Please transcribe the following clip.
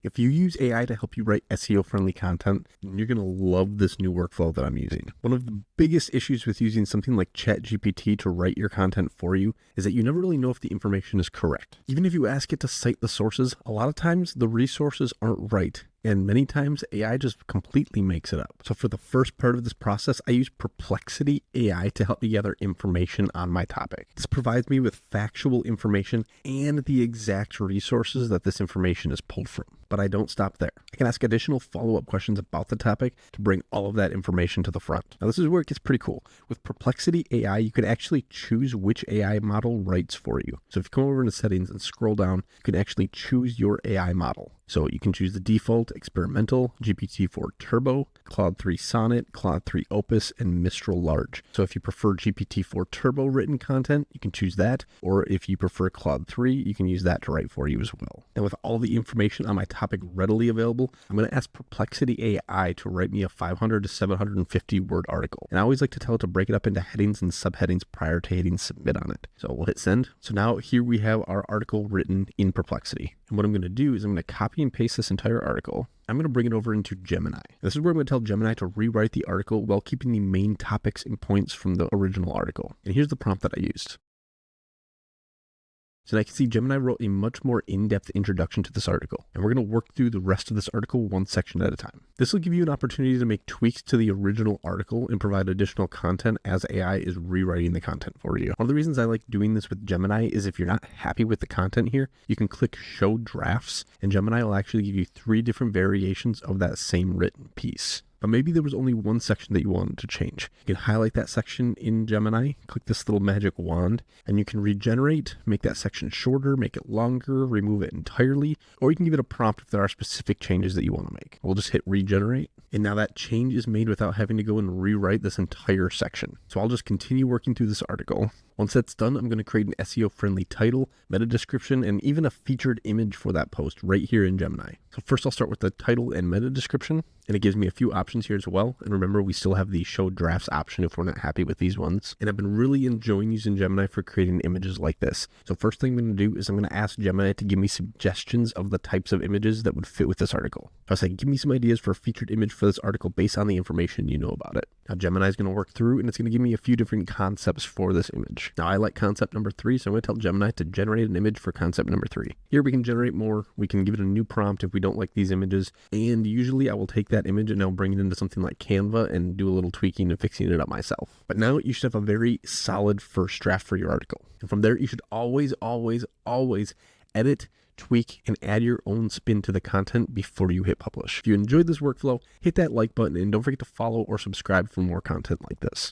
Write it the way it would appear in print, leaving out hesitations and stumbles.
If you use AI to help you write SEO-friendly content, you're going to love this new workflow that I'm using. One of the biggest issues with using something like ChatGPT to write your content for you is that you never really know if the information is correct. Even if you ask it to cite the sources, a lot of times the resources aren't right. And many times AI just completely makes it up. So for the first part of this process, I use Perplexity AI to help me gather information on my topic. This provides me with factual information and the exact resources that this information is pulled from. But I don't stop there. I can ask additional follow-up questions about the topic to bring all of that information to the front. Now, this is where it gets pretty cool. With Perplexity AI, you can actually choose which AI model writes for you. So if you come over into settings and scroll down, you can actually choose your AI model. So you can choose the default, experimental, GPT-4 Turbo, Claude 3 Sonnet, Claude 3 Opus, and Mistral Large. So if you prefer GPT-4 Turbo written content, you can choose that. Or if you prefer Claude 3, you can use that to write for you as well. And with all the information on my topic readily available, I'm going to ask Perplexity AI to write me a 500 to 750 word article. And I always like to tell it to break it up into headings and subheadings prior to hitting submit on it. So we'll hit send. So now here we have our article written in Perplexity. And what I'm going to do is I'm going to copy and paste this entire article. I'm going to bring it over into Gemini. This is where I'm going to tell Gemini to rewrite the article while keeping the main topics and points from the original article. And here's the prompt that I used. So I can see Gemini wrote a much more in-depth introduction to this article, and we're going to work through the rest of this article one section at a time. This will give you an opportunity to make tweaks to the original article and provide additional content as AI is rewriting the content for you. One of the reasons I like doing this with Gemini is if you're not happy with the content here, you can click Show Drafts, and Gemini will actually give you 3 different variations of that same written piece. But maybe there was only one section that you wanted to change. You can highlight that section in Gemini, click this little magic wand, and you can regenerate, make that section shorter, make it longer, remove it entirely, or you can give it a prompt if there are specific changes that you want to make. We'll just hit regenerate, and now that change is made without having to go and rewrite this entire section. So I'll just continue working through this article. Once that's done, I'm going to create an SEO-friendly title, meta description, and even a featured image for that post right here in Gemini. So first I'll start with the title and meta description, and it gives me a few options here as well. And remember, we still have the show drafts option if we're not happy with these ones. And I've been really enjoying using Gemini for creating images like this. So first thing I'm going to do is I'm going to ask Gemini to give me suggestions of the types of images that would fit with this article. So I say, give me some ideas for a featured image for this article based on the information you know about it. Now Gemini is going to work through and it's going to give me a few different concepts for this image. Now I like concept number 3, so I'm going to tell Gemini to generate an image for concept number 3. Here we can generate more. We can give it a new prompt if we don't like these images. And usually I will take that image and I'll bring it into something like Canva and do a little tweaking and fixing it up myself. But now you should have a very solid first draft for your article. And from there, you should always edit, tweak, and add your own spin to the content before you hit publish. If you enjoyed this workflow, hit that like button and don't forget to follow or subscribe for more content like this.